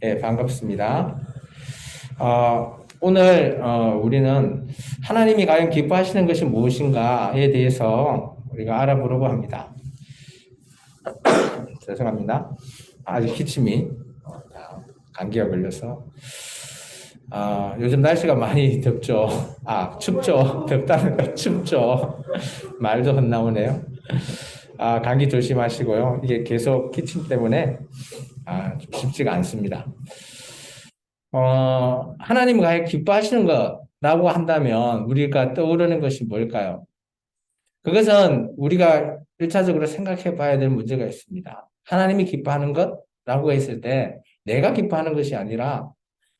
예, 반갑습니다. 오늘 우리는 하나님이 과연 기뻐하시는 것이 무엇인가에 대해서 우리가 알아보려고 합니다. 죄송합니다. 아주 기침이 감기가 걸려서 요즘 날씨가 많이 덥죠. 춥죠. 덥다는 거 춥죠. 말도 헛나오네요. 감기 조심하시고요. 이게 계속 기침 때문에 좀 쉽지가 않습니다. 하나님 과연 기뻐하시는 거라고 한다면 우리가 떠오르는 것이 뭘까요? 그것은 우리가 1차적으로 생각해 봐야 될 문제가 있습니다. 하나님이 기뻐하는 것라고 했을 때 내가 기뻐하는 것이 아니라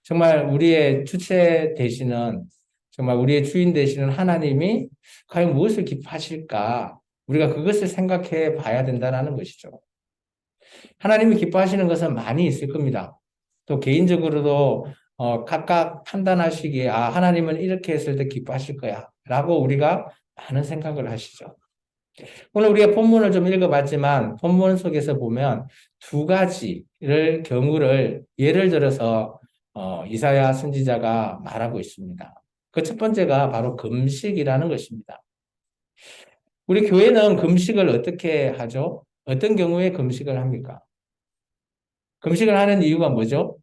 정말 우리의 주체 되시는 정말 우리의 주인 되시는 하나님이 과연 무엇을 기뻐하실까? 우리가 그것을 생각해 봐야 된다는 것이죠. 하나님이 기뻐하시는 것은 많이 있을 겁니다. 또 개인적으로도 각각 판단하시기에 하나님은 이렇게 했을 때 기뻐하실 거야 라고 우리가 많은 생각을 하시죠. 오늘 우리가 본문을 좀 읽어봤지만 본문 속에서 보면 두 가지를 경우를 예를 들어서 이사야 선지자가 말하고 있습니다. 그 첫 번째가 바로 금식이라는 것입니다. 우리 교회는 금식을 어떻게 하죠? 어떤 경우에 금식을 합니까? 금식을 하는 이유가 뭐죠?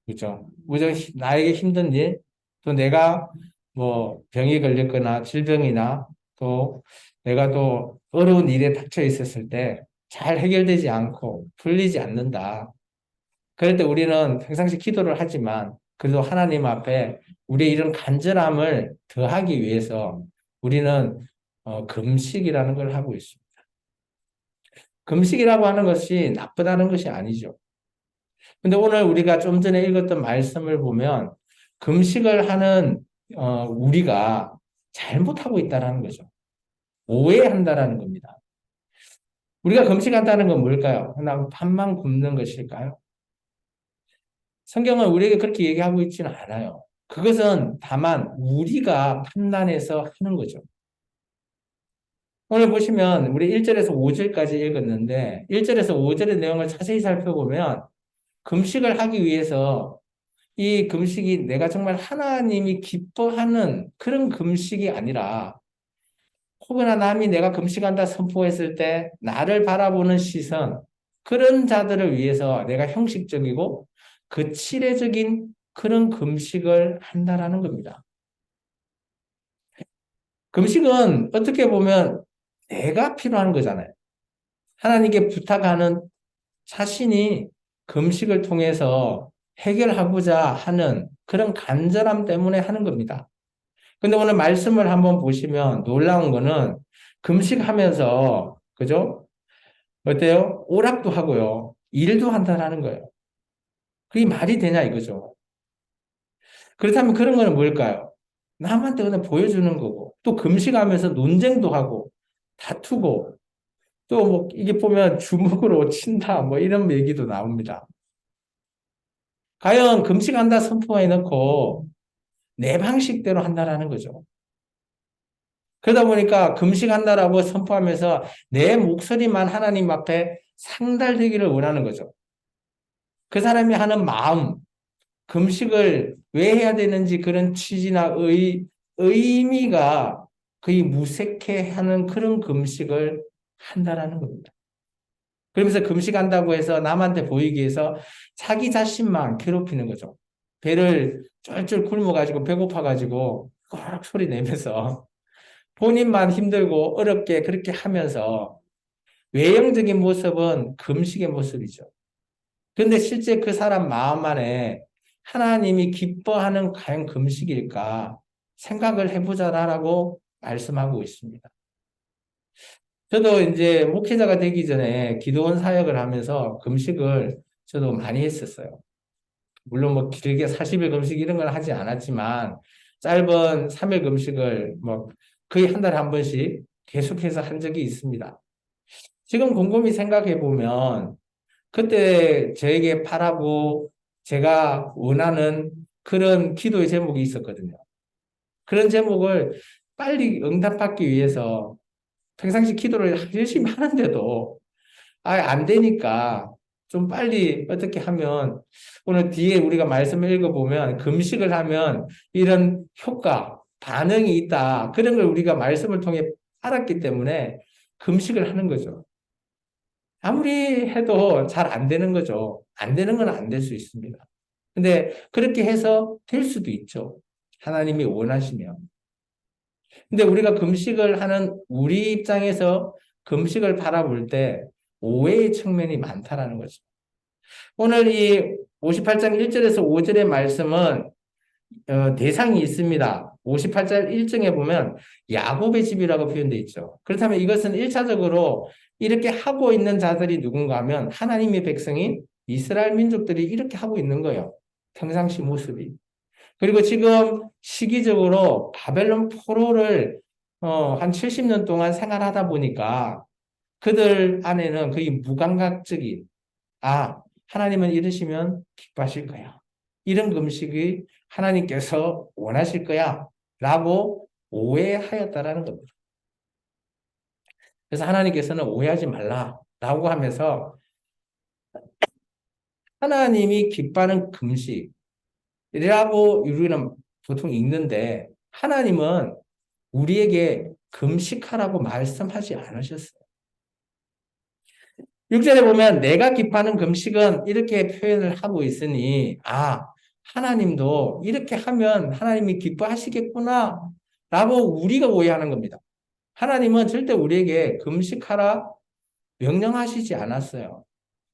그죠? 무조건 나에게 힘든 일, 또 내가 뭐 병이 걸렸거나 질병이나 또 내가 또 어려운 일에 닥쳐 있었을 때 잘 해결되지 않고 풀리지 않는다. 그럴 때 우리는 평상시 기도를 하지만 그래도 하나님 앞에 우리의 이런 간절함을 더하기 위해서 우리는 금식이라는 걸 하고 있습니다. 금식이라고 하는 것이 나쁘다는 것이 아니죠. 근데 오늘 우리가 좀 전에 읽었던 말씀을 보면 금식을 하는 우리가 잘못하고 있다라는 거죠. 오해한다라는 겁니다. 우리가 금식한다는 건 뭘까요? 그냥 밥만 굶는 것일까요? 성경은 우리에게 그렇게 얘기하고 있지는 않아요. 그것은 다만 우리가 판단해서 하는 거죠. 오늘 보시면 우리 1절에서 5절까지 읽었는데 1절에서 5절의 내용을 자세히 살펴보면 금식을 하기 위해서 이 금식이 내가 정말 하나님이 기뻐하는 그런 금식이 아니라 혹여나 남이 내가 금식한다 선포했을 때 나를 바라보는 시선, 그런 자들을 위해서 내가 형식적이고 거칠애적인 그런 금식을 한다라는 겁니다. 금식은 어떻게 보면 내가 필요한 거잖아요. 하나님께 부탁하는 자신이 금식을 통해서 해결하고자 하는 그런 간절함 때문에 하는 겁니다. 근데 오늘 말씀을 한번 보시면 놀라운 거는 금식하면서, 그죠? 어때요? 오락도 하고요. 일도 한다는 거예요. 그게 말이 되냐 이거죠. 그렇다면 그런 거는 뭘까요? 남한테 그냥 보여주는 거고, 또 금식하면서 논쟁도 하고, 다투고, 또 뭐 이게 보면 주먹으로 친다, 뭐 이런 얘기도 나옵니다. 과연 금식한다 선포해 놓고 내 방식대로 한다라는 거죠. 그러다 보니까 금식한다라고 선포하면서 내 목소리만 하나님 앞에 상달되기를 원하는 거죠. 그 사람이 하는 마음, 금식을 왜 해야 되는지 그런 취지나 의미가 거의 무색해 하는 그런 금식을 한다라는 겁니다. 그러면서 금식한다고 해서 남한테 보이기 위해서 자기 자신만 괴롭히는 거죠. 배를 쫄쫄 굶어가지고 배고파가지고 꼬락 소리 내면서 본인만 힘들고 어렵게 그렇게 하면서 외형적인 모습은 금식의 모습이죠. 그런데 실제 그 사람 마음 안에 하나님이 기뻐하는 과연 금식일까 생각을 해보자라고 말씀하고 있습니다. 저도 이제 목회자가 되기 전에 기도원 사역을 하면서 금식을 저도 많이 했었어요. 물론 뭐 길게 40일 금식 이런 걸 하지 않았지만 짧은 3일 금식을 뭐 거의 한 달에 한 번씩 계속해서 한 적이 있습니다. 지금 곰곰이 생각해 보면 그때 저에게 바라고 제가 원하는 그런 기도의 제목이 있었거든요. 그런 제목을 빨리 응답받기 위해서 평상시 기도를 열심히 하는데도 안 되니까 좀 빨리 어떻게 하면 오늘 뒤에 우리가 말씀을 읽어보면 금식을 하면 이런 효과, 반응이 있다. 그런 걸 우리가 말씀을 통해 알았기 때문에 금식을 하는 거죠. 아무리 해도 잘 안 되는 거죠. 안 되는 건 안 될 수 있습니다. 근데 그렇게 해서 될 수도 있죠. 하나님이 원하시면. 근데 우리가 금식을 하는 우리 입장에서 금식을 바라볼 때 오해의 측면이 많다라는 거죠. 오늘 이 58장 1절에서 5절의 말씀은 대상이 있습니다. 58장 1절에 보면 야곱의 집이라고 표현되어 있죠. 그렇다면 이것은 1차적으로 이렇게 하고 있는 자들이 누군가 하면 하나님의 백성인 이스라엘 민족들이 이렇게 하고 있는 거예요. 평상시 모습이. 그리고 지금 시기적으로 바벨론 포로를 한 70년 동안 생활하다 보니까 그들 안에는 거의 무감각적인 하나님은 이러시면 기뻐하실 거야. 이런 금식이 하나님께서 원하실 거야. 라고 오해하였다라는 겁니다. 그래서 하나님께서는 오해하지 말라. 라고 하면서 하나님이 기뻐하는 금식이라고 우리는 보통 읽는데 하나님은 우리에게 금식하라고 말씀하지 않으셨어요. 6절에 보면 내가 기뻐하는 금식은 이렇게 표현을 하고 있으니 하나님도 이렇게 하면 하나님이 기뻐하시겠구나 라고 우리가 오해하는 겁니다. 하나님은 절대 우리에게 금식하라 명령하시지 않았어요.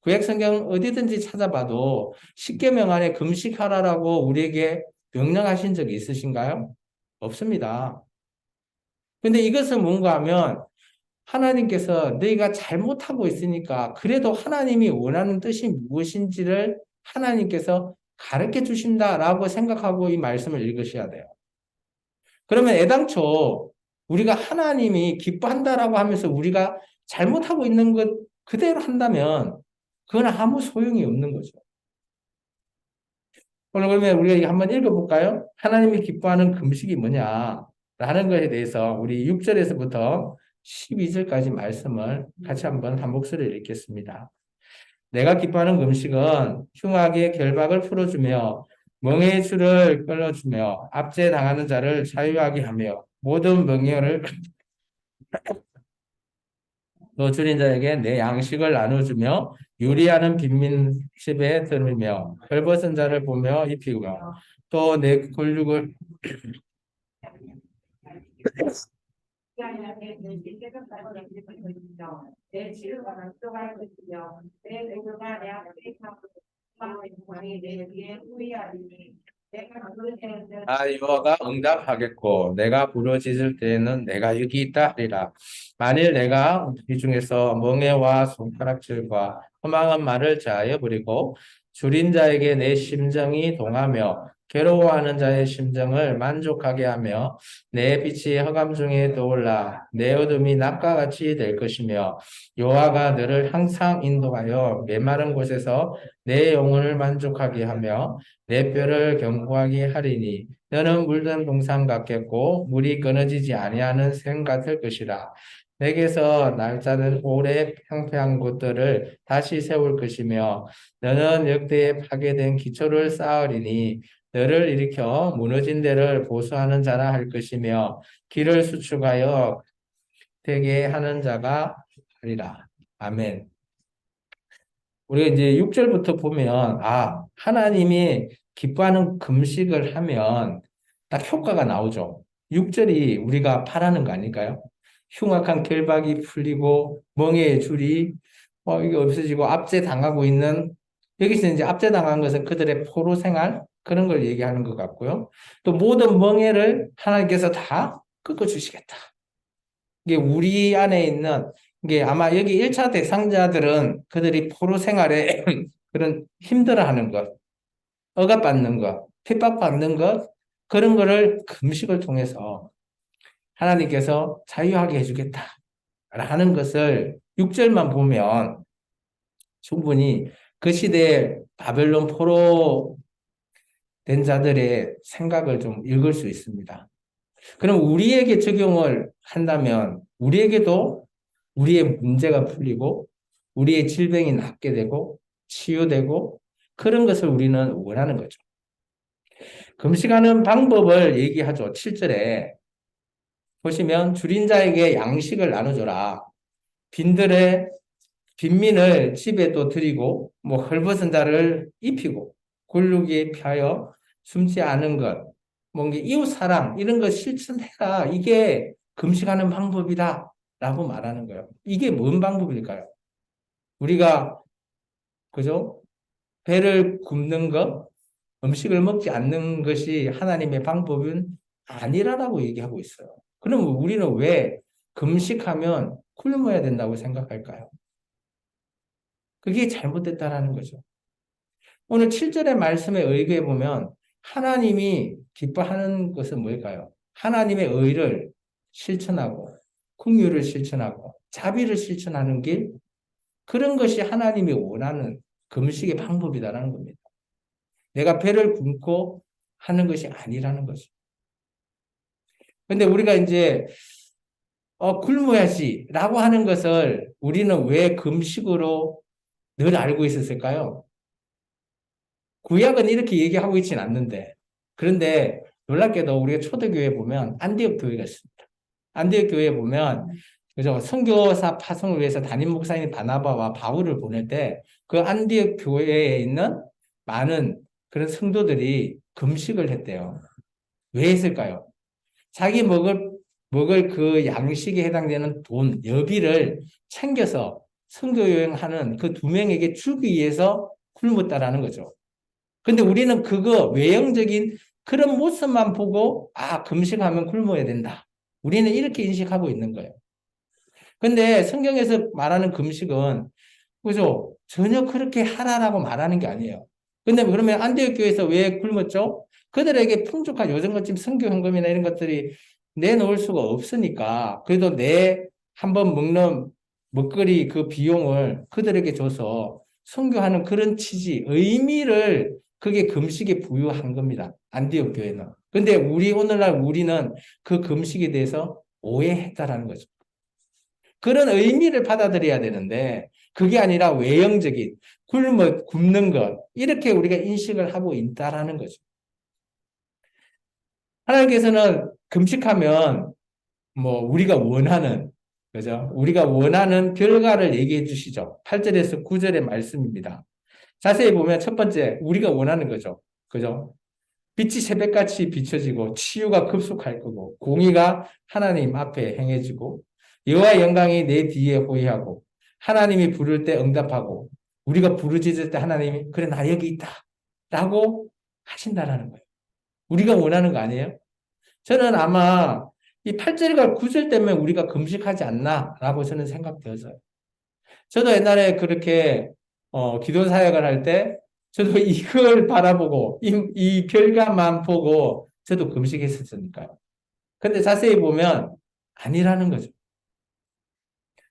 구약 성경 어디든지 찾아봐도 십계명 안에 금식하라라고 우리에게 명령하신 적이 있으신가요? 없습니다. 근데 이것은 뭔가 하면 하나님께서 너희가 잘못하고 있으니까 그래도 하나님이 원하는 뜻이 무엇인지를 하나님께서 가르쳐 주신다라고 생각하고 이 말씀을 읽으셔야 돼요. 그러면 애당초 우리가 하나님이 기뻐한다라고 하면서 우리가 잘못하고 있는 것 그대로 한다면 그건 아무 소용이 없는 거죠. 오늘 그러면 우리가 한번 읽어볼까요? 하나님이 기뻐하는 금식이 뭐냐? 라는 것에 대해서 우리 6절에서부터 12절까지 말씀을 같이 한번 한 목소리를 읽겠습니다. 내가 기뻐하는 금식은 흉악의 결박을 풀어주며 멍에의 줄을 끊어주며 압제당하는 자를 자유하게 하며 모든 명령을 또 줄인 자에게 내 양식을 나눠주며 유리하는 빈민집에 들으며 헐벗은 자를 보며 입히고 또 내 권력을 여호와가 응답하겠고 내가 부르짖을 때에는 내가 여기 있다 하리라. 만일 내가 이 중에서 멍에와 손가락질과 허망한 말을 자하여 버리고 줄인 자에게 내 심정이 동하며 괴로워하는 자의 심정을 만족하게 하며 내 빛이 허감 중에 떠올라 내 어둠이 낮과 같이 될 것이며 여호와가 너를 항상 인도하여 메마른 곳에서 내 영혼을 만족하게 하며 내 뼈를 견고하게 하리니 너는 물든 동산 같겠고 물이 끊어지지 아니하는 샘 같을 것이라. 내게서 날짜는 오래 평평한 곳들을 다시 세울 것이며 너는 역대에 파괴된 기초를 쌓으리니 너를 일으켜 무너진 데를 보수하는 자라 할 것이며 길을 수축하여 되게 하는 자가 하리라. 아멘. 우리가 이제 6절부터 보면 하나님이 기뻐하는 금식을 하면 딱 효과가 나오죠. 6절이 우리가 바라는 거 아닐까요? 흉악한 결박이 풀리고 멍에의 줄이 이게 없어지고 압제당하고 있는 여기서 이제 압제당한 것은 그들의 포로 생활 그런 걸 얘기하는 것 같고요. 또 모든 멍에를 하나님께서 다 꺾어주시겠다. 이게 우리 안에 있는 이게 아마 여기 1차 대상자들은 그들이 포로 생활에 그런 힘들어하는 것, 억압받는 것, 핍박받는 것 그런 거를 금식을 통해서 하나님께서 자유하게 해주겠다라는 것을 6절만 보면 충분히 그 시대에 바벨론 포로 된 자들의 생각을 좀 읽을 수 있습니다. 그럼 우리에게 적용을 한다면 우리에게도 우리의 문제가 풀리고 우리의 질병이 낫게 되고 치유되고 그런 것을 우리는 원하는 거죠. 금식하는 방법을 얘기하죠. 7절에 보시면 줄인 자에게 양식을 나눠줘라. 빈들의 빈민을 집에도 드리고 뭐 헐벗은 자를 입히고 굴르기에 피하여 숨지 않은 것, 뭔가 이웃 사랑 이런 거 실천해라. 이게 금식하는 방법이다라고 말하는 거예요. 이게 뭔 방법일까요? 우리가 그죠? 배를 굶는 것, 음식을 먹지 않는 것이 하나님의 방법은 아니라라고 얘기하고 있어요. 그럼 우리는 왜 금식하면 굶어야 된다고 생각할까요? 그게 잘못됐다라는 거죠. 오늘 7절의 말씀에 의거해 보면 하나님이 기뻐하는 것은 뭘까요? 하나님의 의를 실천하고 긍휼을 실천하고 자비를 실천하는 길 그런 것이 하나님이 원하는 금식의 방법이다라는 겁니다. 내가 배를 굶고 하는 것이 아니라는 거죠. 근데 우리가 이제 굶어야지라고 하는 것을 우리는 왜 금식으로 늘 알고 있었을까요? 구약은 이렇게 얘기하고 있지는 않는데 그런데 놀랍게도 우리가 초대교회에 보면 안디옥 교회가 있습니다. 안디옥 교회에 보면 그죠? 선교사 파송을 위해서 담임 목사님 바나바와 바울을 보낼 때 그 안디옥 교회에 있는 많은 그런 성도들이 금식을 했대요. 왜 했을까요? 자기 먹을 그 양식에 해당되는 돈, 여비를 챙겨서 선교 여행하는 그 두 명에게 주기 위해서 굶었다라는 거죠. 근데 우리는 그거 외형적인 그런 모습만 보고 금식하면 굶어야 된다. 우리는 이렇게 인식하고 있는 거예요. 근데 성경에서 말하는 금식은 그죠? 전혀 그렇게 하라라고 말하는 게 아니에요. 근데 그러면 안디옥 교회에서 왜 굶었죠? 그들에게 풍족한 요즘 같은 선교 헌금이나 이런 것들이 내놓을 수가 없으니까 그래도 내 한번 먹는 먹거리 그 비용을 그들에게 줘서 선교하는 그런 취지, 의미를 그게 금식에 부여한 겁니다. 안디옥 교회는. 근데 오늘날 우리는 그 금식에 대해서 오해했다라는 거죠. 그런 의미를 받아들여야 되는데 그게 아니라 외형적인 굶는 것 이렇게 우리가 인식을 하고 있다라는 거죠. 하나님께서는 금식하면 뭐 우리가 원하는 그죠? 우리가 원하는 결과를 얘기해 주시죠. 8절에서 9절의 말씀입니다. 자세히 보면 첫 번째 우리가 원하는 거죠. 그죠? 빛이 새벽같이 비춰지고 치유가 급속할 거고 공의가 하나님 앞에 행해지고 여호와의 영광이 내 뒤에 호위하고 하나님이 부를 때 응답하고 우리가 부르짖을 때 하나님이 그래 나 여기 있다 라고 하신다라는 거예요. 우리가 원하는 거 아니에요? 저는 아마 이 8절과 9절 때문에 우리가 금식하지 않나 라고 저는 생각되어서요. 저도 옛날에 그렇게 기도 사역을 할 때 저도 이걸 바라보고 이 결과만 보고 저도 금식했었으니까요. 근데 자세히 보면 아니라는 거죠.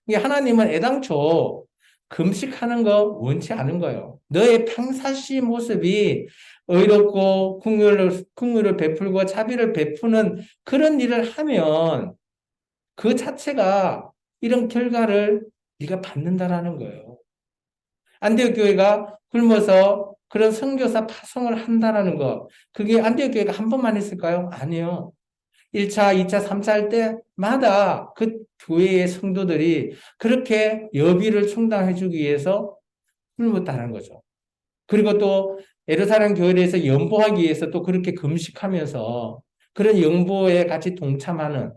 이게 하나님은 애당초 금식하는 거 원치 않은 거예요. 너의 평상시 모습이 의롭고 긍휼을 베풀고 자비를 베푸는 그런 일을 하면 그 자체가 이런 결과를 네가 받는다라는 거예요. 안디옥 교회가 굶어서 그런 선교사 파송을 한다라는 거. 그게 안디옥 교회가 한 번만 했을까요? 아니요. 1차, 2차, 3차 할 때마다 그 교회의 성도들이 그렇게 여비를 충당해 주기 위해서 굶었다는 거죠. 그리고 또 예루살렘 교회에서 연보하기 위해서 또 그렇게 금식하면서 그런 연보에 같이 동참하는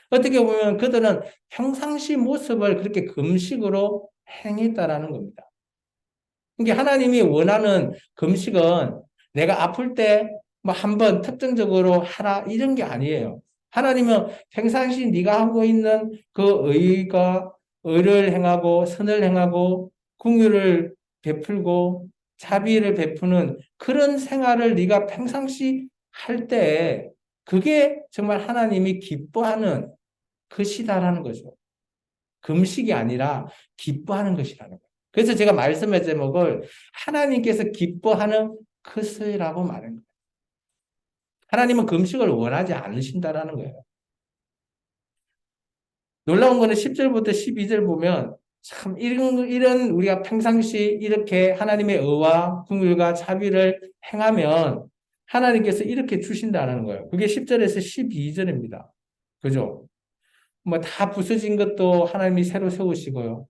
어떻게 보면 그들은 평상시 모습을 그렇게 금식으로 행했다라는 겁니다. 이게 하나님이 원하는 금식은 내가 아플 때 뭐 한번 특정적으로 하라 이런 게 아니에요. 하나님은 평상시 네가 하고 있는 그 의를 행하고 선을 행하고 긍휼을 베풀고 자비를 베푸는 그런 생활을 네가 평상시 할 때 그게 정말 하나님이 기뻐하는 것이다라는 거죠. 금식이 아니라 기뻐하는 것이라는 거예요. 그래서 제가 말씀의 제목을 하나님께서 기뻐하는 것이라고 말한 거예요. 하나님은 금식을 원하지 않으신다라는 거예요. 놀라운 거는 10절부터 12절 보면 참, 이런 우리가 평상시 이렇게 하나님의 의와 긍휼과 자비를 행하면 하나님께서 이렇게 주신다는 거예요. 그게 10절에서 12절입니다. 그죠? 뭐 다 부서진 것도 하나님이 새로 세우시고요.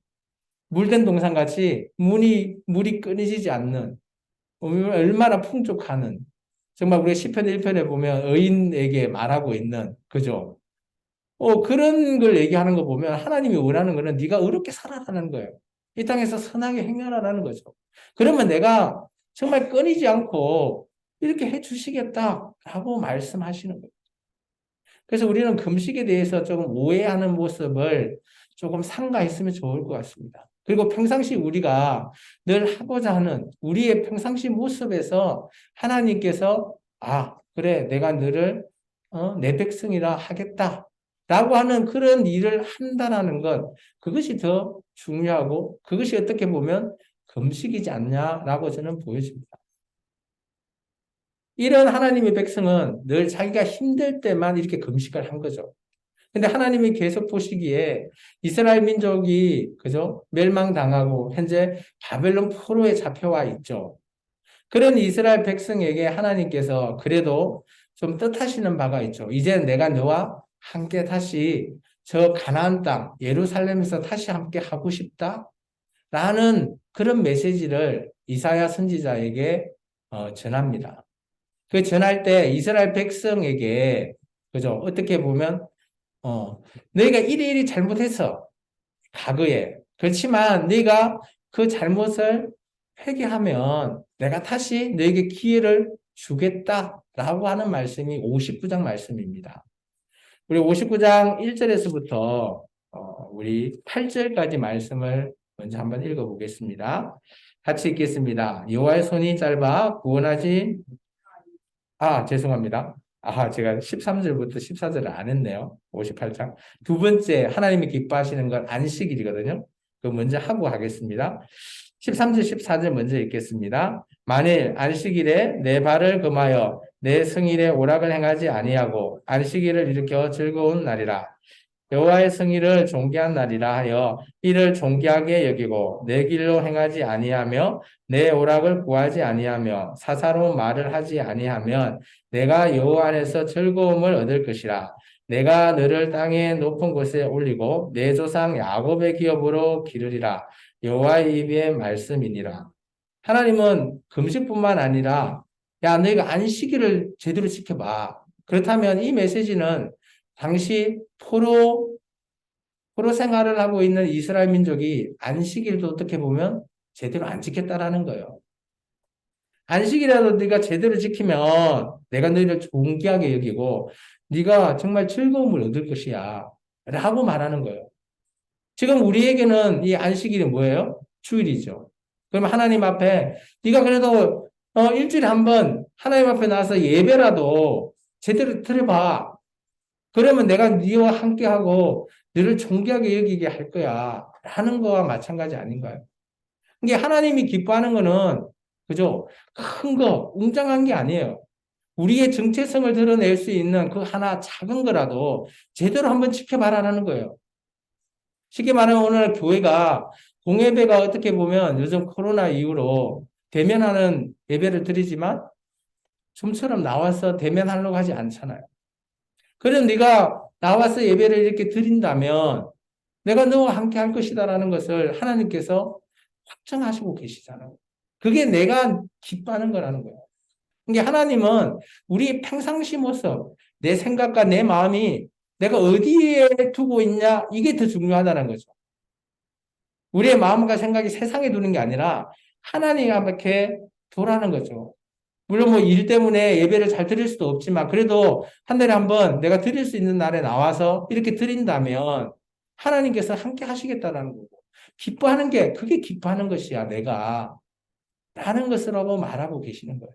물된 동산같이 물이 끊이지 않는, 얼마나 풍족하는, 정말 우리 시편 1편에 보면 의인에게 말하고 있는, 그죠? 그런 걸 얘기하는 거 보면 하나님이 원하는 거는 네가 의롭게 살아라는 거예요. 이 땅에서 선하게 행하라는 거죠. 그러면 내가 정말 끊이지 않고 이렇게 해 주시겠다라고 말씀하시는 거예요. 그래서 우리는 금식에 대해서 조금 오해하는 모습을 조금 삼가했으면 좋을 것 같습니다. 그리고 평상시 우리가 늘 하고자 하는 우리의 평상시 모습에서 하나님께서 그래, 내가 너를 내 백성이라 하겠다. 라고 하는 그런 일을 한다는 것, 그것이 더 중요하고 그것이 어떻게 보면 금식이지 않냐라고 저는 보여집니다. 이런 하나님의 백성은 늘 자기가 힘들 때만 이렇게 금식을 한 거죠. 근데 하나님이 계속 보시기에 이스라엘 민족이 그죠? 멸망당하고 현재 바벨론 포로에 잡혀와 있죠. 그런 이스라엘 백성에게 하나님께서 그래도 좀 뜻하시는 바가 있죠. 이제 내가 너와 함께 다시 저 가나안 땅 예루살렘에서 다시 함께 하고 싶다라는 그런 메시지를 이사야 선지자에게 전합니다. 그 전할 때 이스라엘 백성에게 그죠? 어떻게 보면 너희가 이리이리 잘못했어. 과거에. 그렇지만 네가 그 잘못을 회개하면 내가 다시 너에게 기회를 주겠다라고 하는 말씀이 59장 말씀입니다. 우리 59장 1절에서부터 우리 8절까지 말씀을 먼저 한번 읽어보겠습니다. 같이 읽겠습니다. 여호와의 손이 짧아 구원하지 죄송합니다. 제가 13절부터 14절을 안 했네요. 58장. 두 번째, 하나님이 기뻐하시는 건 안식일이거든요. 그거 먼저 하고 하겠습니다. 13절, 14절 먼저 읽겠습니다. 만일 안식일에 내 발을 금하여 내 성일에 오락을 행하지 아니하고 안식일을 일으켜 즐거운 날이라. 여호와의 성일을 존귀한 날이라 하여 이를 존귀하게 여기고 내 길로 행하지 아니하며 내 오락을 구하지 아니하며 사사로운 말을 하지 아니하면 내가 여호와 안에서 즐거움을 얻을 것이라. 내가 너를 땅의 높은 곳에 올리고 내 조상 야곱의 기업으로 기르리라. 여호와의 입의 말씀이니라. 하나님은 금식뿐만 아니라 너희가 안식일을 제대로 지켜봐. 그렇다면 이 메시지는 당시 포로 생활을 하고 있는 이스라엘 민족이 안식일도 어떻게 보면 제대로 안 지켰다라는 거예요. 안식이라도 네가 제대로 지키면 내가 너희를 존귀하게 여기고 네가 정말 즐거움을 얻을 것이야 라고 말하는 거예요. 지금 우리에게는 이 안식일이 뭐예요? 주일이죠. 그럼 하나님 앞에 네가 그래도 일주일에 한 번 하나님 앞에 나와서 예배라도 제대로 드려봐. 그러면 내가 네와 함께하고 너를 존귀하게 여기게 할 거야 라는 거와 마찬가지 아닌가요? 이게 하나님이 기뻐하는 거는 그죠? 큰 거, 웅장한 게 아니에요. 우리의 정체성을 드러낼 수 있는 그 하나 작은 거라도 제대로 한번 지켜봐라는 거예요. 쉽게 말하면 오늘 교회가 공예배가 어떻게 보면 요즘 코로나 이후로 대면하는 예배를 드리지만 좀처럼 나와서 대면하려고 하지 않잖아요. 그럼 네가 나와서 예배를 이렇게 드린다면 내가 너와 함께 할 것이다라는 것을 하나님께서 확정하시고 계시잖아요. 그게 내가 기뻐하는 거라는 거예요. 이게 하나님은 우리 평상시 모습, 내 생각과 내 마음이 내가 어디에 두고 있냐, 이게 더 중요하다는 거죠. 우리의 마음과 생각이 세상에 두는 게 아니라 하나님 앞에 두라는 거죠. 물론 뭐 일 때문에 예배를 잘 드릴 수도 없지만 그래도 한 달에 한 번 내가 드릴 수 있는 날에 나와서 이렇게 드린다면 하나님께서 함께 하시겠다라는 거고 기뻐하는 게 그게 기뻐하는 것이야 내가 라는 것으로 말하고 계시는 거예요.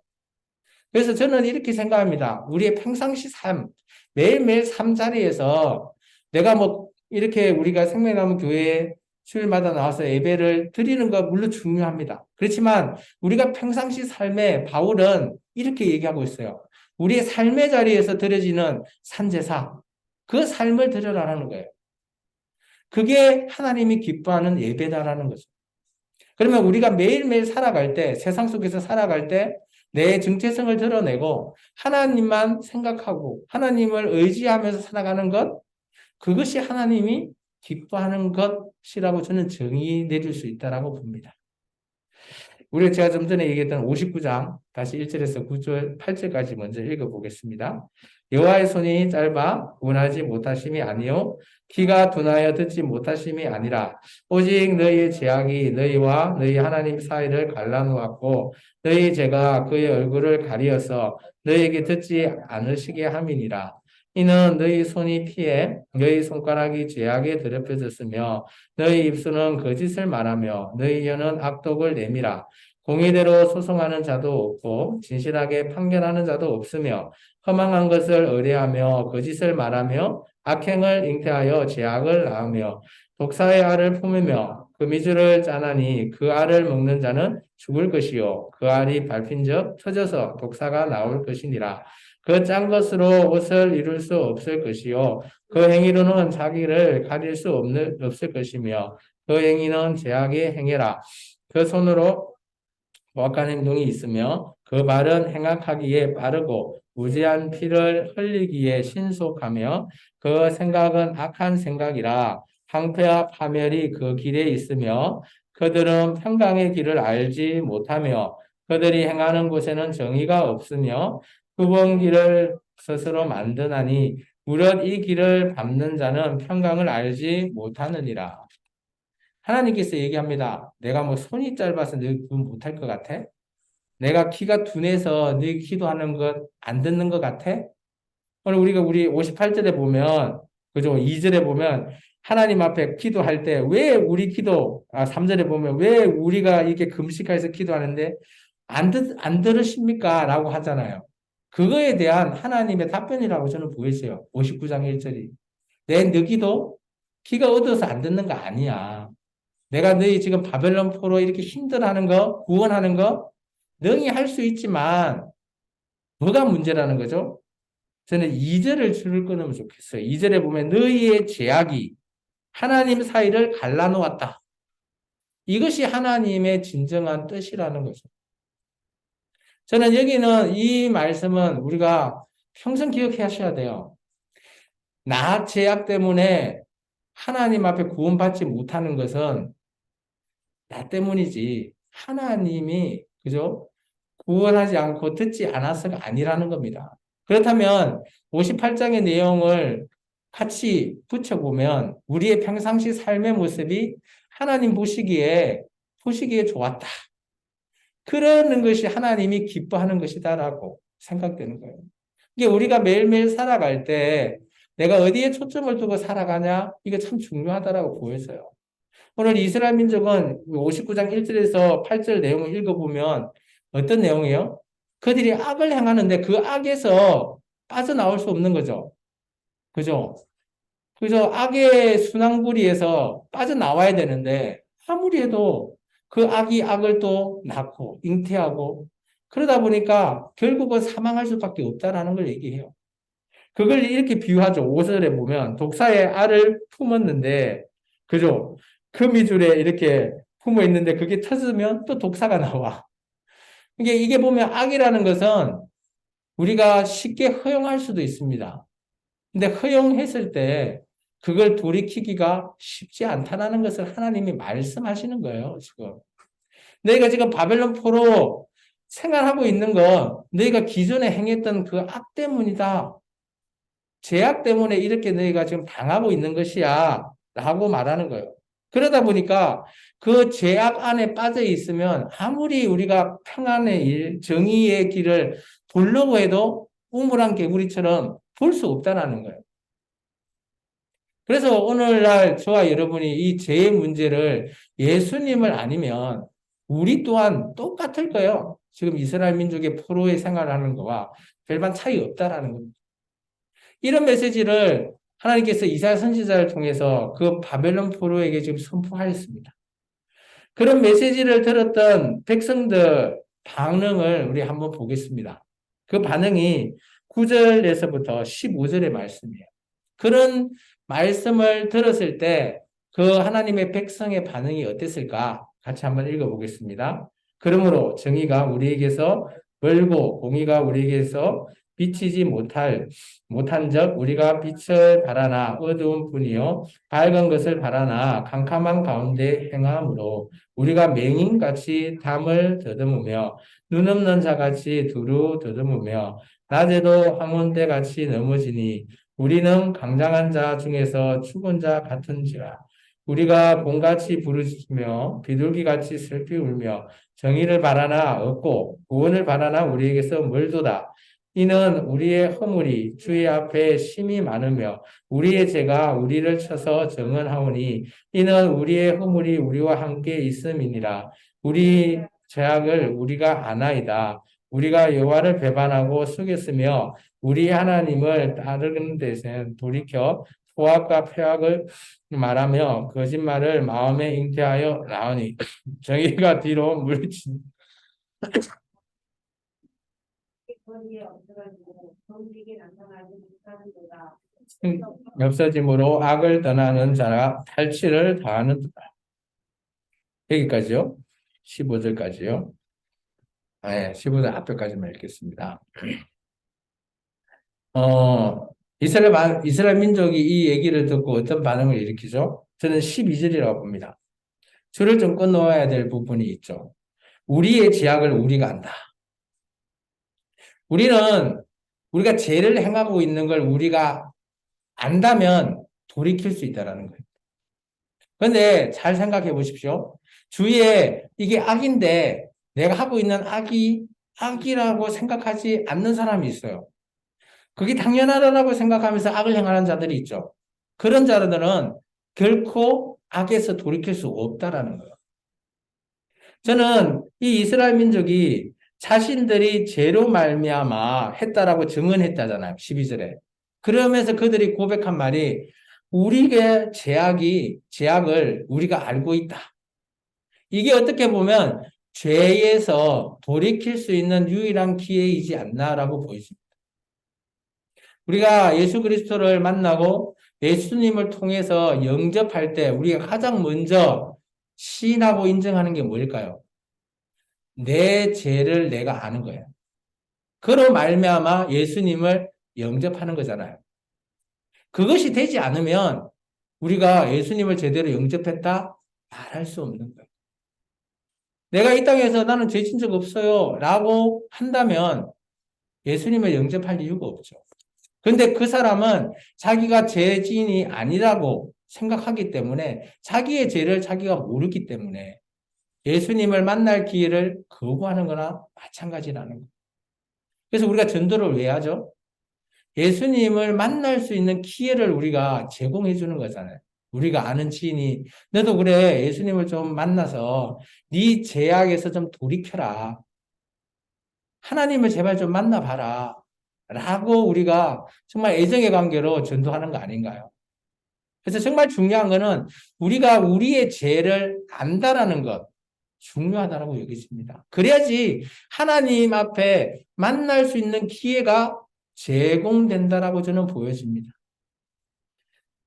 그래서 저는 이렇게 생각합니다. 우리의 평상시 삶 매일매일 삶 자리에서 내가 뭐 이렇게 우리가 생명나무 교회에 주일마다 나와서 예배를 드리는 거 물론 중요합니다. 그렇지만 우리가 평상시 삶에 바울은 이렇게 얘기하고 있어요. 우리의 삶의 자리에서 드려지는 산제사, 그 삶을 드려라는 거예요. 그게 하나님이 기뻐하는 예배다라는 거죠. 그러면 우리가 매일매일 살아갈 때, 세상 속에서 살아갈 때 내 정체성을 드러내고 하나님만 생각하고 하나님을 의지하면서 살아가는 것, 그것이 하나님이 기뻐하는 것이라고 저는 정의 내릴 수 있다라고 봅니다. 우리가 제가 좀 전에 얘기했던 59장 다시 1절에서 9절, 8절까지 먼저 읽어보겠습니다. 여호와의 손이 짧아 구원하지 못하심이 아니요 귀가 둔하여 듣지 못하심이 아니라 오직 너희의 죄악이 너희와 너희 하나님 사이를 갈라놓았고 너희 죄가 그의 얼굴을 가리어서 너희에게 듣지 않으시게 함이니라. 이는 너희 손이 피해 너희 손가락이 죄악에 더럽혀졌으며 너희 입술은 거짓을 말하며 너희 혀는 악독을 내밀어 공의대로 소송하는 자도 없고 진실하게 판결하는 자도 없으며 허망한 것을 의뢰하며 거짓을 말하며 악행을 잉태하여 죄악을 낳으며 독사의 알을 품으며 거미줄을 짜나니 그 알을 먹는 자는 죽을 것이요 그 알이 밟힌즉 터져서 독사가 나올 것이니라. 그 짠 것으로 옷을 이룰 수 없을 것이요 그 행위로는 자기를 가릴 수 없을 것이며 그 행위는 죄악의 행위라. 그 손으로 정확한 행동이 있으며 그 발은 행악하기에 빠르고 무지한 피를 흘리기에 신속하며 그 생각은 악한 생각이라. 황폐와 파멸이 그 길에 있으며 그들은 평강의 길을 알지 못하며 그들이 행하는 곳에는 정의가 없으며 굽은 길을 스스로 만드나니 무릇 이 길을 밟는 자는 평강을 알지 못하느니라. 하나님께서 얘기합니다. 내가 뭐 손이 짧아서 너 그거 못할 것 같아? 내가 키가 둔해서 네 기도하는 것 안 듣는 것 같아? 오늘 우리 58절에 보면, 그죠? 2절에 보면, 하나님 앞에 기도할 때, 왜 우리 3절에 보면, 왜 우리가 이렇게 금식해서 기도하는데, 안 들으십니까? 라고 하잖아요. 그거에 대한 하나님의 답변이라고 저는 보여져요. 59장 1절이. 너 기도, 키가 어두워서 안 듣는 거 아니야. 내가 너희 지금 바벨론 포로 이렇게 힘들어하는 거, 구원하는 거, 능히 할 수 있지만, 뭐가 문제라는 거죠? 저는 2절을 줄을 끊으면 좋겠어요. 2절에 보면 너희의 죄악이 하나님 사이를 갈라놓았다. 이것이 하나님의 진정한 뜻이라는 거죠. 저는 여기는 이 말씀은 우리가 평생 기억해 하셔야 돼요. 나 죄악 때문에 하나님 앞에 구원받지 못하는 것은 나 때문이지 하나님이 그죠? 구원하지 않고 듣지 않아서가 아니라는 겁니다. 그렇다면 58장의 내용을 같이 붙여보면 우리의 평상시 삶의 모습이 하나님 보시기에 좋았다. 그러는 것이 하나님이 기뻐하는 것이다라고 생각되는 거예요. 이게 우리가 매일매일 살아갈 때 내가 어디에 초점을 두고 살아가냐? 이게 참 중요하다라고 보여져요. 오늘 이스라엘 민족은 59장 1절에서 8절 내용을 읽어보면 어떤 내용이에요? 그들이 악을 행하는데 그 악에서 빠져나올 수 없는 거죠. 그죠? 그죠? 악의 순환고리에서 빠져나와야 되는데 아무리 해도 그 악이 악을 또 낳고 잉태하고 그러다 보니까 결국은 사망할 수밖에 없다라는 걸 얘기해요. 그걸 이렇게 비유하죠. 5절에 보면 독사의 알을 품었는데 그죠? 거미줄에 이렇게 품어 있는데 그게 터지면 또 독사가 나와. 이게 보면 악이라는 것은 우리가 쉽게 허용할 수도 있습니다. 근데 허용했을 때 그걸 돌이키기가 쉽지 않다는 것을 하나님이 말씀하시는 거예요, 지금. 너희가 지금 바벨론 포로 생활하고 있는 건 너희가 기존에 행했던 그 악 때문이다. 죄악 때문에 이렇게 너희가 지금 당하고 있는 것이야. 라고 말하는 거예요. 그러다 보니까 그 죄악 안에 빠져 있으면 아무리 우리가 평안의 일, 정의의 길을 보려고 해도 우물안 개구리처럼 볼 수 없다는 거예요. 그래서 오늘날 저와 여러분이 이 죄의 문제를 예수님을 아니면 우리 또한 똑같을 거예요. 지금 이스라엘 민족의 포로의 생활하는 거와 별반 차이 없다라는 겁니다. 이런 메시지를 하나님께서 이사야 선지자를 통해서 그 바벨론 포로에게 지금 선포하였습니다. 그런 메시지를 들었던 백성들 반응을 우리 한번 보겠습니다. 그 반응이 9절에서부터 15절의 말씀이에요. 그런 말씀을 들었을 때 그 하나님의 백성의 반응이 어땠을까? 같이 한번 읽어보겠습니다. 그러므로 정의가 우리에게서 멀고 공의가 우리에게서 비치지 못한즉 우리가 빛을 바라나 어두운 뿐이요 밝은 것을 바라나 캄캄한 가운데 행함으로 우리가 맹인같이 담을 더듬으며 눈 없는 자같이 두루 더듬으며 낮에도 황혼대같이 넘어지니 우리는 강장한 자 중에서 죽은 자 같은지라. 우리가 곰같이 부르짖으며 비둘기같이 슬피 울며 정의를 바라나 얻고 구원을 바라나 우리에게서 멀도다. 이는 우리의 허물이 주의 앞에 심히 많으며 우리의 죄가 우리를 쳐서 정언하오니 이는 우리의 허물이 우리와 함께 있음이니라. 우리 죄악을 우리가 아나이다. 우리가 여호와를 배반하고 속였으며 우리 하나님을 따르는 데서 돌이켜 포악과 폐악을 말하며 거짓말을 마음에 잉태하여 나오니 정의가 뒤로 물리친 없어짐으로 악을 떠나는 자가 탈취를 당하는도다. 여기까지요. 15절까지요. 네, 15절 앞에까지만 읽겠습니다. 이스라엘 민족이 이 얘기를 듣고 어떤 반응을 일으키죠? 저는 12절이라고 봅니다. 줄을 좀 끊어야 될 부분이 있죠. 우리의 죄악을 우리가 안다. 우리가 죄를 행하고 있는 걸 우리가 안다면 돌이킬 수 있다는 거예요. 그런데 잘 생각해 보십시오. 주위에 이게 악인데 내가 하고 있는 악이라고 생각하지 않는 사람이 있어요. 그게 당연하다고 생각하면서 악을 행하는 자들이 있죠. 그런 자들은 결코 악에서 돌이킬 수 없다라는 거예요. 저는 이 이스라엘 민족이 자신들이 죄로 말미암아 했다라고 증언했다잖아요. 12절에. 그러면서 그들이 고백한 말이 우리의 죄악을 우리가 알고 있다. 이게 어떻게 보면 죄에서 돌이킬 수 있는 유일한 기회이지 않나라고 보이십니다. 우리가 예수 그리스도를 만나고 예수님을 통해서 영접할 때 우리가 가장 먼저 시인하고 인정하는 게 뭘까요? 내 죄를 내가 아는 거예요. 그로 말미암아 예수님을 영접하는 거잖아요. 그것이 되지 않으면 우리가 예수님을 제대로 영접했다 말할 수 없는 거예요. 내가 이 땅에서 나는 죄진 적 없어요 라고 한다면 예수님을 영접할 이유가 없죠. 그런데 그 사람은 자기가 죄진이 아니라고 생각하기 때문에 자기의 죄를 자기가 모르기 때문에 예수님을 만날 기회를 거부하는 거나 마찬가지라는 거예요. 그래서 우리가 전도를 왜 하죠? 예수님을 만날 수 있는 기회를 우리가 제공해 주는 거잖아요. 우리가 아는 지인이 너도 그래 예수님을 좀 만나서 네 죄악에서 좀 돌이켜라. 하나님을 제발 좀 만나봐라. 라고 우리가 정말 애정의 관계로 전도하는 거 아닌가요? 그래서 정말 중요한 거는 우리가 우리의 죄를 안다라는 것 중요하다고 여기십니다. 그래야지 하나님 앞에 만날 수 있는 기회가 제공된다라고 저는 보여집니다.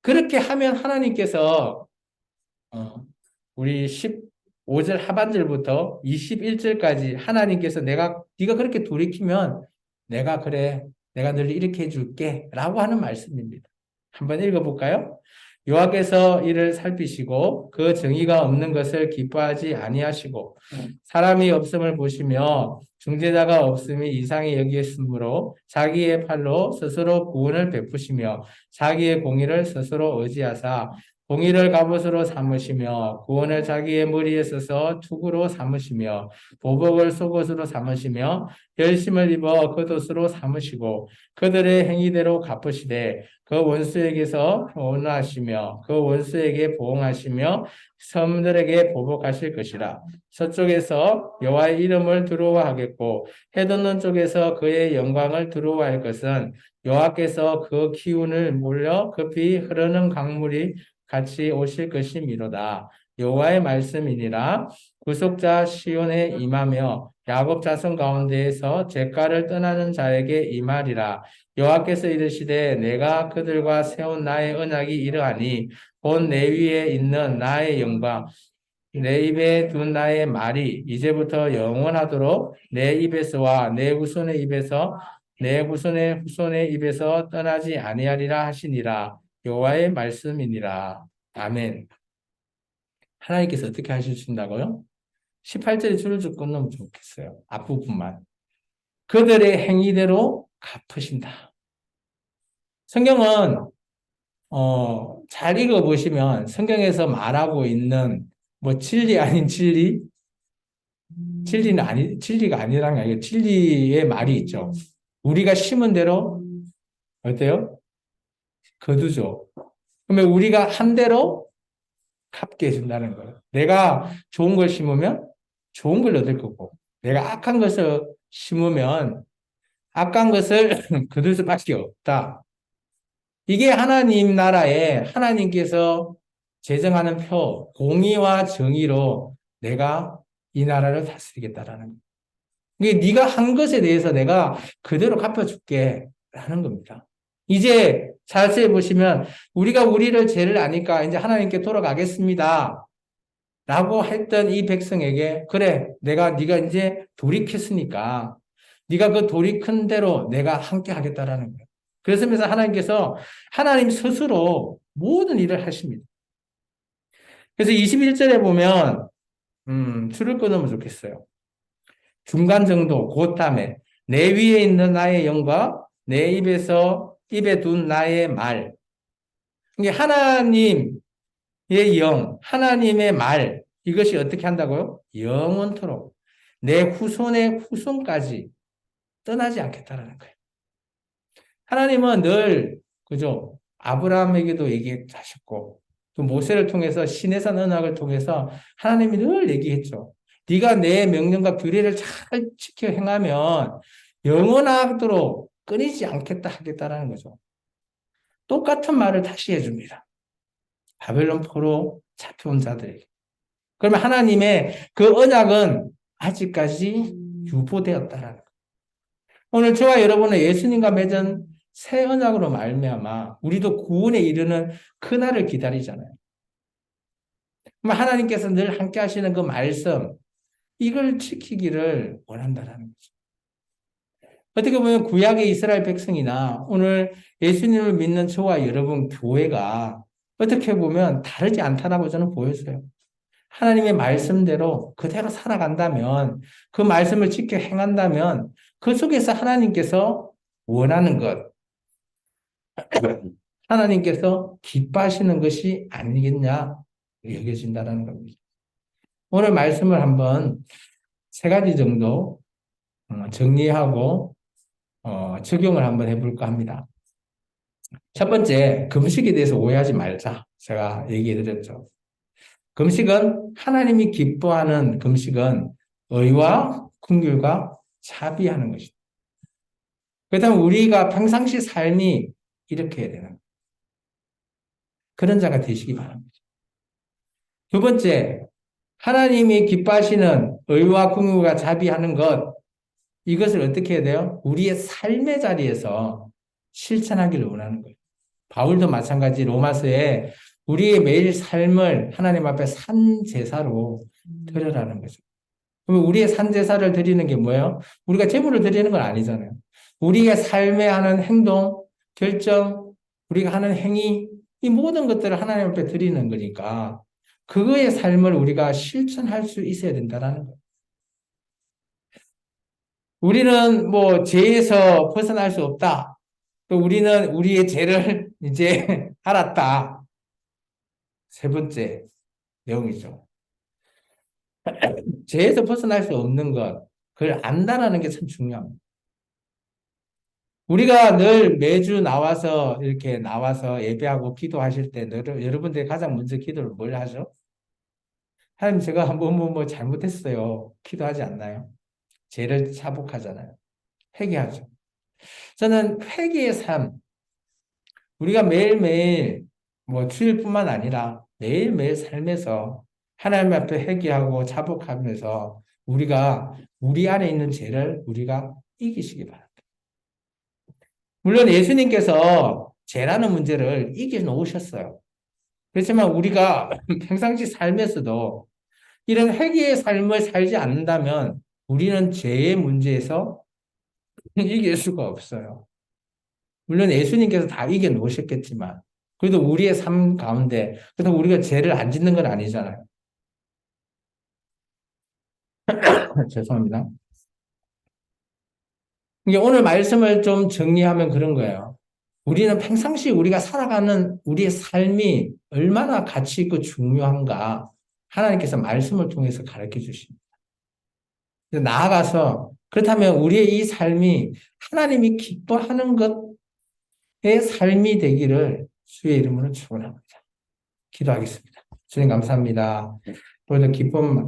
그렇게 하면 하나님께서 우리 15절 하반절부터 21절까지 하나님께서 네가 그렇게 돌이키면 내가 너를 이렇게 해줄게 라고 하는 말씀입니다. 한번 읽어볼까요? 여호와께서 이를 살피시고 그 정의가 없는 것을 기뻐하지 아니하시고 사람이 없음을 보시며 중재자가 없음이 이상히 여기셨으므로 자기의 팔로 스스로 구원을 베푸시며 자기의 공의를 스스로 의지하사 공의를 갑옷으로 삼으시며 구원을 자기의 머리에 써서 투구로 삼으시며 보복을 속옷으로 삼으시며 열심을 입어 겉옷으로 삼으시고 그들의 행위대로 갚으시되 그 원수에게서 원하시며 그 원수에게 보응하시며 섬들에게 보복하실 것이라. 서쪽에서 여호와의 이름을 두려워하겠고 해돋는 쪽에서 그의 영광을 두려워할 것은 여호와께서 그 기운을 몰려 급히 흐르는 강물이 같이 오실 것이미로다. 여호와의 말씀이니라. 구속자 시온에 임하며 야곱 자손 가운데에서 잿가를 떠나는 자에게 임하리라. 여호와께서 이르시되 내가 그들과 세운 나의 언약이 이러하니 본 내 위에 있는 나의 영광, 내 입에 둔 나의 말이 이제부터 영원하도록 내 입에서와 내 후손의 입에서 내 후손의 후손의 입에서 떠나지 아니하리라 하시니라. 여호와의 말씀이니라. 아멘. 하나님께서 어떻게 하실신다고요? 18절에 줄을 좀 끊으면 좋겠어요. 앞부분만. 그들의 행위대로 갚으신다. 성경은 잘 읽어보시면 성경에서 말하고 있는 뭐 진리 아닌 진리, 진리가 아니라는 게 아니라 진리의 말이 있죠. 우리가 심은 대로 어때요? 거두죠. 그러면 우리가 한 대로 갚게 해준다는 거예요. 내가 좋은 걸 심으면 좋은 걸 얻을 거고, 내가 악한 것을 심으면 악한 것을 거둘 수밖에 없다. 이게 하나님 나라에 하나님께서 제정하는 표, 공의와 정의로 내가 이 나라를 다스리겠다라는 거예요. 이게 네가 한 것에 대해서 내가 그대로 갚아줄게 라는 겁니다. 이제 자세히 보시면 우리가 우리를 죄를 아니까 이제 하나님께 돌아가겠습니다. 라고 했던 이 백성에게 그래 네가 이제 돌이켰으니까 네가 그 돌이킨 대로 내가 함께 하겠다라는 거예요. 그래서 하나님께서 하나님 스스로 모든 일을 하십니다. 그래서 21절에 보면 줄을 끊으면 좋겠어요. 중간 정도 그 다음에 내 위에 있는 나의 영과 내 입에 둔 나의 말. 이게 하나님의 영, 하나님의 말 이것이 어떻게 한다고요? 영원토록 내 후손의 후손까지 떠나지 않겠다라는 거예요. 하나님은 늘 그죠? 아브라함에게도 얘기하셨고 또 모세를 통해서 시내산 언약을 통해서 하나님이 늘 얘기했죠. 네가 내 명령과 규례를 잘 지켜 행하면 영원하도록 끊이지 않겠다 하겠다라는 거죠. 똑같은 말을 다시 해줍니다. 바벨론 포로 잡혀온 자들에게. 그러면 하나님의 그 언약은 아직까지 유보되었다라는 거예요. 오늘 저와 여러분은 예수님과 맺은 새 언약으로 말미암아 우리도 구원에 이르는 그날을 기다리잖아요. 그럼 하나님께서 늘 함께 하시는 그 말씀 이걸 지키기를 원한다라는 거죠. 어떻게 보면 구약의 이스라엘 백성이나 오늘 예수님을 믿는 저와 여러분 교회가 어떻게 보면 다르지 않다라고 저는 보였어요. 하나님의 말씀대로 그대로 살아간다면 그 말씀을 지켜 행한다면 그 속에서 하나님께서 원하는 것 하나님께서 기뻐하시는 것이 아니겠냐 여겨진다는 겁니다. 오늘 말씀을 한번 세 가지 정도 정리하고 적용을 한번 해볼까 합니다. 첫 번째, 금식에 대해서 오해하지 말자. 제가 얘기해 드렸죠. 금식은 하나님이 기뻐하는 금식은 의와 긍휼과 자비하는 것이다. 그렇다면 우리가 평상시 삶이 이렇게 해야 되는 그런 자가 되시기 바랍니다. 두 번째, 하나님이 기뻐하시는 의와 긍휼과 자비하는 것 이것을 어떻게 해야 돼요? 우리의 삶의 자리에서 실천하기를 원하는 거예요. 바울도 마찬가지 로마서에 우리의 매일 삶을 하나님 앞에 산 제사로 드려라는 거죠. 그러면 우리의 산 제사를 드리는 게 뭐예요? 우리가 제물을 드리는 건 아니잖아요. 우리의 삶에 하는 행동, 결정, 우리가 하는 행위, 이 모든 것들을 하나님 앞에 드리는 거니까 그거의 삶을 우리가 실천할 수 있어야 된다는 거예요. 우리는 뭐 죄에서 벗어날 수 없다. 또 우리는 우리의 죄를 이제 알았다. 세 번째 내용이죠. 죄에서 벗어날 수 없는 것, 그걸 안다라는 게 참 중요합니다. 우리가 늘 매주 이렇게 나와서 예배하고 기도하실 때 여러분들이 가장 먼저 기도를 뭘 하죠? 하나님 제가 뭐 잘못했어요. 기도하지 않나요? 죄를 자복하잖아요. 회개하죠. 저는 회개의 삶, 우리가 매일매일 뭐 주일뿐만 아니라 매일매일 삶에서 하나님 앞에 회개하고 자복하면서 우리가 우리 안에 있는 죄를 우리가 이기시기 바랍니다. 물론 예수님께서 죄라는 문제를 이겨 놓으셨어요. 그렇지만 우리가 평상시 삶에서도 이런 회개의 삶을 살지 않는다면 우리는 죄의 문제에서 이길 수가 없어요. 물론 예수님께서 다 이겨 놓으셨겠지만, 그래도 우리의 삶 가운데, 그래서 우리가 죄를 안 짓는 건 아니잖아요. 죄송합니다. 이게 오늘 말씀을 좀 정리하면 그런 거예요. 우리는 평상시 우리가 살아가는 우리의 삶이 얼마나 가치 있고 중요한가 하나님께서 말씀을 통해서 가르쳐 주십니다. 나아가서 그렇다면 우리의 이 삶이 하나님이 기뻐하는 것의 삶이 되기를 주의 이름으로 축원합니다. 기도하겠습니다. 주님 감사합니다. 오늘도 기쁨